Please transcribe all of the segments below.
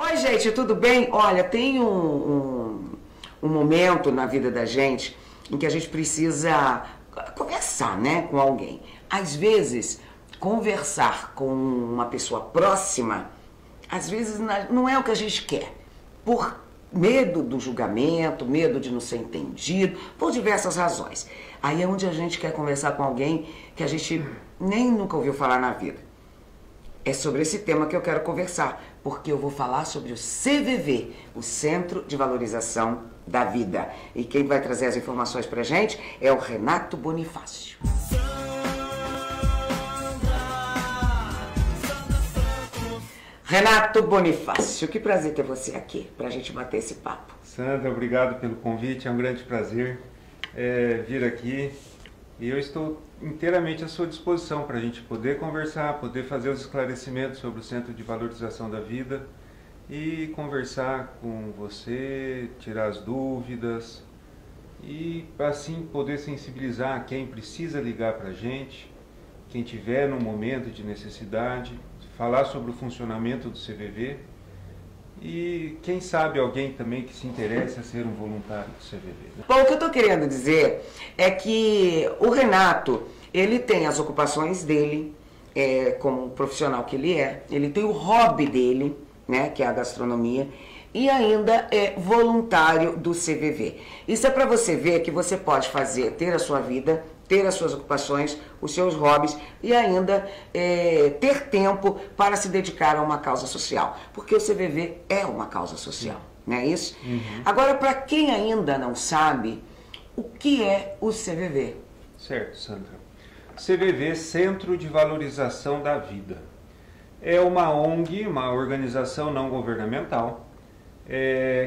Oi, gente, tudo bem? Olha, tem um momento na vida da gente em que a gente precisa conversar, né, com alguém. Às vezes, conversar com uma pessoa próxima, às vezes não é o que a gente quer, por medo do julgamento, medo de não ser entendido, por diversas razões. Aí é onde a gente quer conversar com alguém que a gente nem nunca ouviu falar na vida. É sobre esse tema que eu quero conversar, porque eu vou falar sobre o CVV, o Centro de Valorização da Vida. E quem vai trazer as informações pra gente é o Renato Bonifácio. Renato Bonifácio, que prazer ter você aqui, pra gente bater esse papo. Sandra, obrigado pelo convite, é um grande prazer vir aqui. E eu estou inteiramente à sua disposição para a gente poder conversar, poder fazer os esclarecimentos sobre o Centro de Valorização da Vida e conversar com você, tirar as dúvidas e assim poder sensibilizar quem precisa ligar para a gente, quem tiver num momento de necessidade, falar sobre o funcionamento do CVV e quem sabe alguém também que se interesse a ser um voluntário do CVV. Né? Bom, o que eu estou querendo dizer é que o Renato, ele tem as ocupações dele, como profissional que ele tem o hobby dele, né, que é a gastronomia, e ainda é voluntário do CVV. Isso é para você ver que você pode ter a sua vida, ter as suas ocupações, os seus hobbies e ainda ter tempo para se dedicar a uma causa social. Porque o CVV é uma causa social, não é isso? Uhum. Agora, para quem ainda não sabe, o que é o CVV? Certo, Sandra. CVV, Centro de Valorização da Vida. É uma ONG, uma organização não governamental,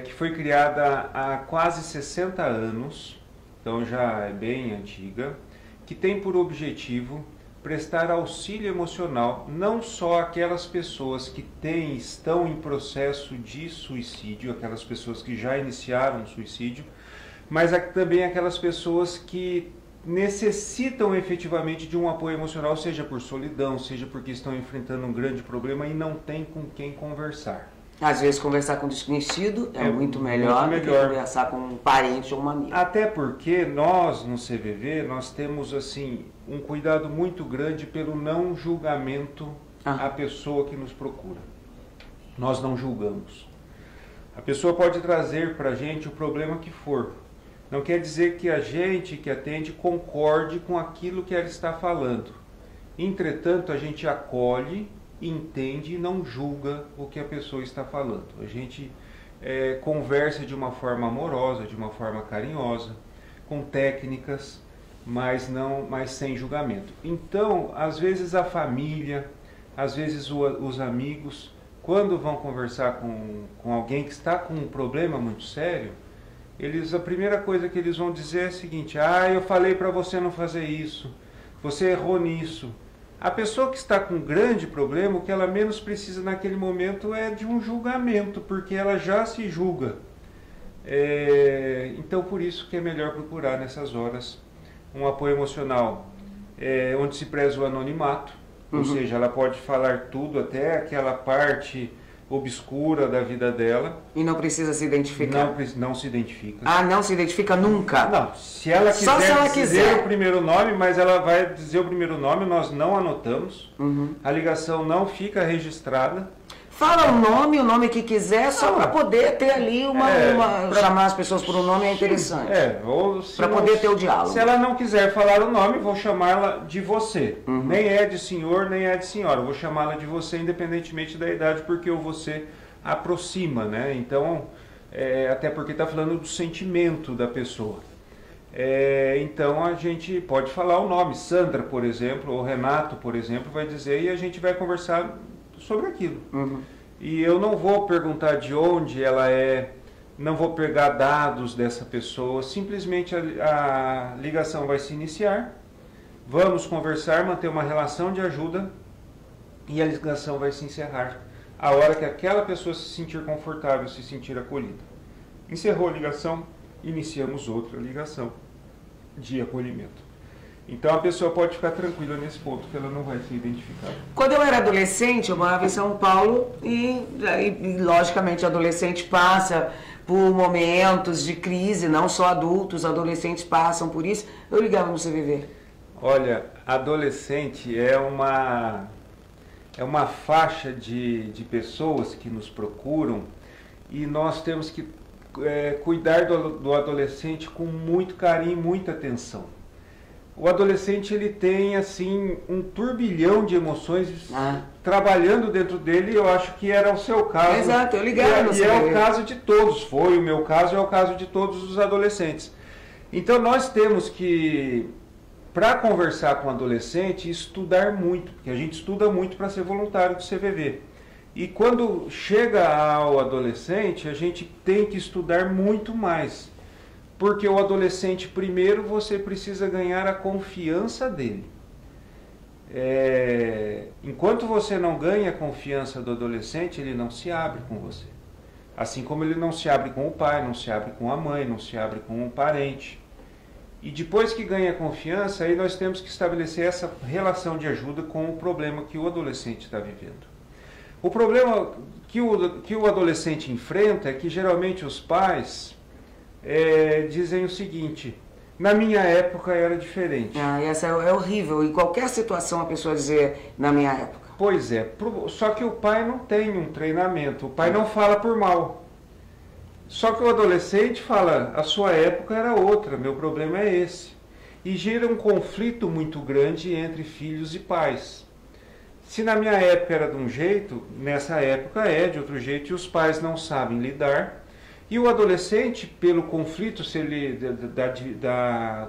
que foi criada há quase 60 anos, então já é bem antiga, que tem por objetivo prestar auxílio emocional não só àquelas pessoas que estão em processo de suicídio, aquelas pessoas que já iniciaram o suicídio, mas também aquelas pessoas que necessitam efetivamente de um apoio emocional, seja por solidão, seja porque estão enfrentando um grande problema e não tem com quem conversar. Às vezes conversar com um desconhecido é muito melhor do que conversar com um parente ou um amigo. Até porque nós no CVV nós temos assim um cuidado muito grande pelo não julgamento à pessoa que nos procura. Nós não julgamos. A pessoa pode trazer para a gente o problema que for. Não quer dizer que a gente que atende concorde com aquilo que ela está falando. Entretanto, a gente acolhe, entende e não julga o que a pessoa está falando. A gente conversa de uma forma amorosa, de uma forma carinhosa, com técnicas, mas sem julgamento. Então, às vezes a família, às vezes os amigos, quando vão conversar com alguém que está com um problema muito sério, a primeira coisa que eles vão dizer é a seguinte: eu falei para você não fazer isso, você errou nisso. A pessoa que está com um grande problema, o que ela menos precisa naquele momento é de um julgamento, porque ela já se julga. Então, por isso que é melhor procurar nessas horas um apoio emocional, onde se preza o anonimato, ou seja, ela pode falar tudo, até aquela parte obscura da vida dela. E não precisa se identificar? Não se identifica. Não se identifica nunca? Não, se ela quiser, só se ela dizer o primeiro nome, mas ela vai dizer o primeiro nome, nós não anotamos, a ligação não fica registrada. Fala o nome que quiser, só para poder ter ali chamar as pessoas por um nome é interessante. Para poder ter o diálogo. Se ela não quiser falar o nome, vou chamá-la de você. Nem é de senhor, nem é de senhora. Vou chamá-la de você independentemente da idade, porque o você aproxima, né? Então, até porque está falando do sentimento da pessoa. Então a gente pode falar o nome. Sandra, por exemplo, ou Renato, por exemplo, vai dizer e a gente vai conversar sobre aquilo. E eu não vou perguntar de onde ela é, não vou pegar dados dessa pessoa, simplesmente a ligação vai se iniciar, vamos conversar, manter uma relação de ajuda e a ligação vai se encerrar a hora que aquela pessoa se sentir confortável, se sentir acolhida. Encerrou a ligação, iniciamos outra ligação de acolhimento. Então a pessoa pode ficar tranquila nesse ponto, que ela não vai ser identificada. Quando eu era adolescente, eu morava em São Paulo e logicamente, o adolescente passa por momentos de crise, não só adultos, adolescentes passam por isso. Eu ligava no CVV. Olha, adolescente é uma faixa de pessoas que nos procuram e nós temos que cuidar do adolescente com muito carinho e muita atenção. O adolescente, ele tem assim um turbilhão de emoções trabalhando dentro dele, eu acho que era o seu caso. Exato, eu ligava no CVV. E é o caso de todos, foi o meu caso, é o caso de todos os adolescentes. Então nós temos que, para conversar com o adolescente, estudar muito, porque a gente estuda muito para ser voluntário do CVV. E quando chega ao adolescente, a gente tem que estudar muito mais. Porque o adolescente, primeiro, você precisa ganhar a confiança dele. Enquanto você não ganha a confiança do adolescente, ele não se abre com você. Assim como ele não se abre com o pai, não se abre com a mãe, não se abre com um parente. E depois que ganha confiança, aí nós temos que estabelecer essa relação de ajuda com o problema que o adolescente está vivendo. O problema que o adolescente enfrenta é que geralmente os pais dizem o seguinte: na minha época era diferente. Essa é horrível. Em qualquer situação a pessoa dizer na minha época. Pois é, só que o pai não tem um treinamento, o pai não fala por mal. Só que o adolescente fala, a sua época era outra, meu problema é esse. E gera um conflito muito grande entre filhos e pais. Se na minha época era de um jeito, nessa época é de outro jeito e os pais não sabem lidar. E o adolescente, pelo conflito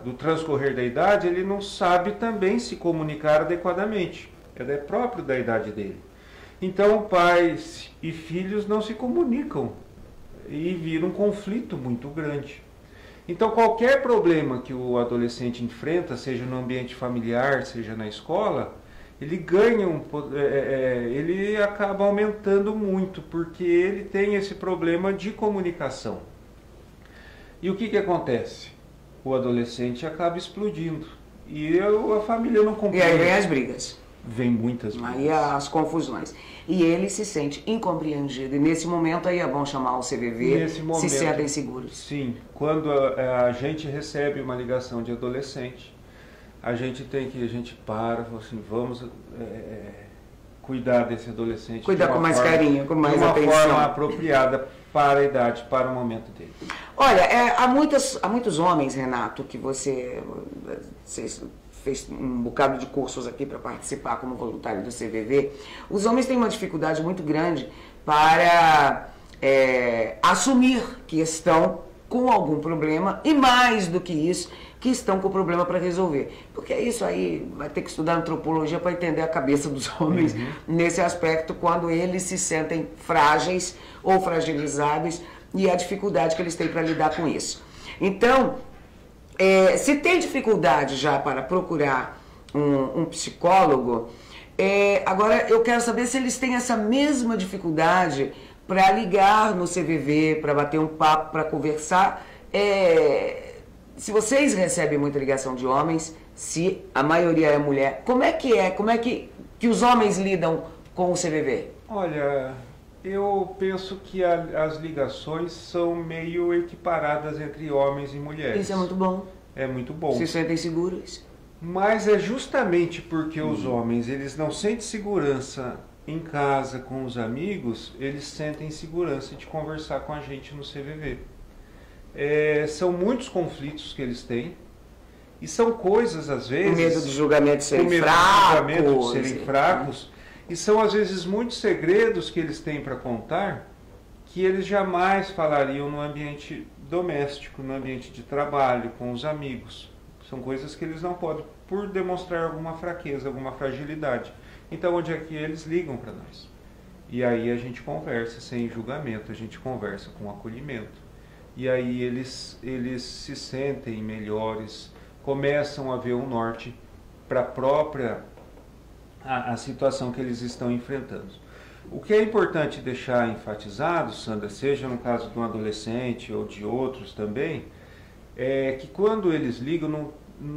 do transcorrer da idade, ele não sabe também se comunicar adequadamente. É próprio da idade dele. Então, pais e filhos não se comunicam e vira um conflito muito grande. Então, qualquer problema que o adolescente enfrenta, seja no ambiente familiar, seja na escola, ele ganha ele acaba aumentando muito, porque ele tem esse problema de comunicação. E o que acontece? O adolescente acaba explodindo. E a família não compreende. E aí vem as brigas. Vem muitas brigas. Aí as confusões. E ele se sente incompreendido. E nesse momento aí é bom chamar o CVV, se sentem seguros. Sim, quando a gente recebe uma ligação de adolescente, a gente para, assim, vamos cuidar desse adolescente. Cuidar com mais carinho, com mais atenção. De uma forma apropriada para a idade, para o momento dele. Olha, há muitos homens, Renato, que você fez um bocado de cursos aqui para participar como voluntário do CVV. Os homens têm uma dificuldade muito grande para assumir que estão com algum problema e, mais do que isso, que estão com problema para resolver. Porque isso aí vai ter que estudar antropologia para entender a cabeça dos homens nesse aspecto, quando eles se sentem frágeis ou fragilizados e a dificuldade que eles têm para lidar com isso. Então, se tem dificuldade já para procurar um psicólogo, agora eu quero saber se eles têm essa mesma dificuldade para ligar no CVV, para bater um papo, para conversar. Se vocês recebem muita ligação de homens, se a maioria é mulher, como é que os homens lidam com o CVV? Olha, eu penso que as ligações são meio equiparadas entre homens e mulheres. Isso é muito bom. É muito bom. Se sentem seguros. Mas é justamente porque os homens, eles não sentem segurança em casa com os amigos, eles sentem segurança de conversar com a gente no CVV. São muitos conflitos que eles têm e são coisas, às vezes... Com medo de julgamento de serem fracos. E são, às vezes, muitos segredos que eles têm para contar que eles jamais falariam no ambiente doméstico, no ambiente de trabalho, com os amigos. São coisas que eles não podem, por demonstrar alguma fraqueza, alguma fragilidade. Então, onde é que eles ligam para nós? E aí a gente conversa sem julgamento, a gente conversa com acolhimento. E aí eles se sentem melhores, começam a ver um norte para a própria a situação que eles estão enfrentando. O que é importante deixar enfatizado, Sandra, seja no caso de um adolescente ou de outros também, é que quando eles ligam,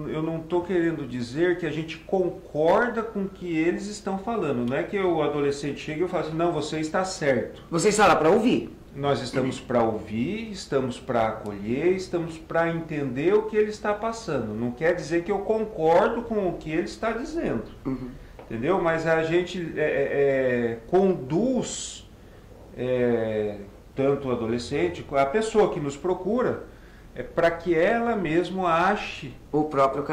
eu não estou querendo dizer que a gente concorda com o que eles estão falando. Não é que o adolescente chega e eu falo assim, não, você está certo. Você está lá para ouvir. Nós estamos para ouvir, estamos para acolher, estamos para entender o que ele está passando. Não quer dizer que eu concordo com o que ele está dizendo. Uhum. Entendeu? Mas a gente conduz tanto o adolescente, a pessoa que nos procura, para que ela mesma ache o próprio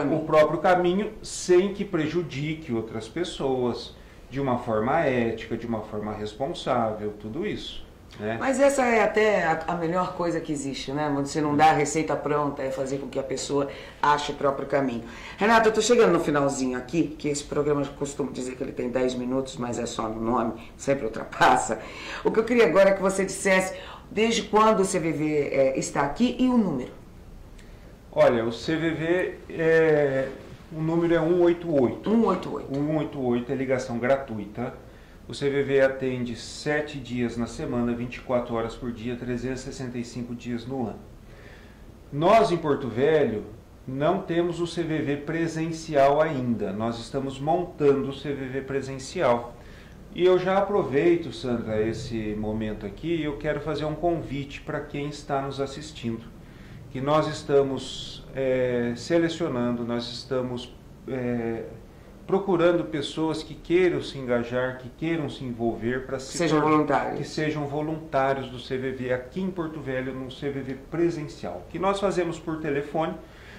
caminho sem que prejudique outras pessoas, de uma forma ética, de uma forma responsável, tudo isso. Né? Mas essa é até a melhor coisa que existe, né? Você não dá a receita pronta, é fazer com que a pessoa ache o próprio caminho. Renato, eu estou chegando no finalzinho aqui, que esse programa eu costumo dizer que ele tem 10 minutos, mas é só no nome, sempre ultrapassa. O que eu queria agora é que você dissesse desde quando o CVV está aqui e o número. Olha, o CVV, o número é 188. 188. 188 é ligação gratuita. O CVV atende 7 dias na semana, 24 horas por dia, 365 dias no ano. Nós, em Porto Velho, não temos o CVV presencial ainda. Nós estamos montando o CVV presencial. E eu já aproveito, Sandra, esse momento aqui e eu quero fazer um convite para quem está nos assistindo. Que nós estamos selecionando, nós estamos procurando pessoas que queiram se engajar, que queiram se envolver para que sejam voluntários do CVV aqui em Porto Velho, no CVV presencial. O que nós fazemos por telefone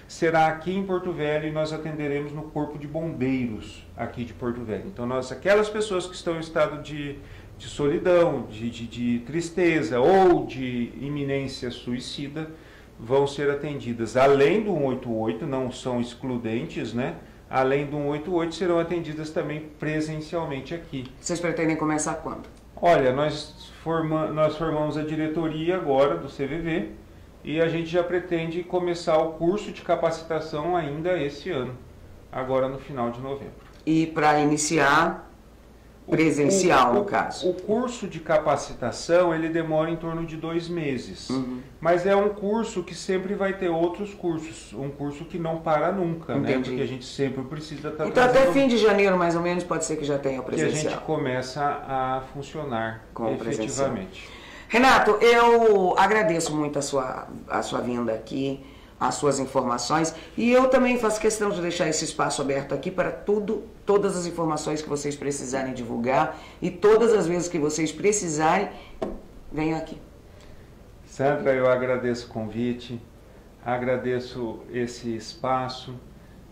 será aqui em Porto Velho e nós atenderemos no Corpo de Bombeiros aqui de Porto Velho. Então, aquelas pessoas que estão em estado de solidão, de tristeza ou de iminência suicida vão ser atendidas além do 188, não são excludentes, né? Além do 188, serão atendidas também presencialmente aqui. Vocês pretendem começar quando? Olha, nós formamos a diretoria agora do CVV e a gente já pretende começar o curso de capacitação ainda esse ano, agora no final de novembro. E para iniciar presencial, no caso? O curso de capacitação, ele demora em torno de 2 meses. Uhum. Mas é um curso que sempre vai ter outros cursos. Um curso que não para nunca, né? Porque a gente sempre precisa estar então até fim de janeiro, mais ou menos, pode ser que já tenha o presencial. Que a gente começa a funcionar efetivamente. Renato, eu agradeço muito a sua vinda aqui, as suas informações, e eu também faço questão de deixar esse espaço aberto aqui para todas as informações que vocês precisarem divulgar e todas as vezes que vocês precisarem, venham aqui. Sandra, eu agradeço o convite, agradeço esse espaço,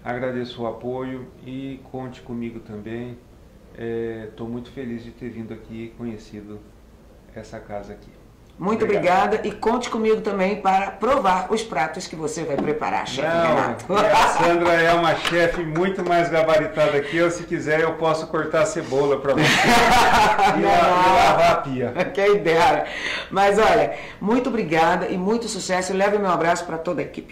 agradeço o apoio e conte comigo também. Estou muito feliz de ter vindo aqui e conhecido essa casa aqui. Muito obrigada e conte comigo também para provar os pratos que você vai preparar, chefe Renato. A Sandra é uma chefe muito mais gabaritada que eu. Se quiser, eu posso cortar a cebola para você e lavar a pia. Que ideia. Mas olha, muito obrigada e muito sucesso. Leve meu abraço para toda a equipe.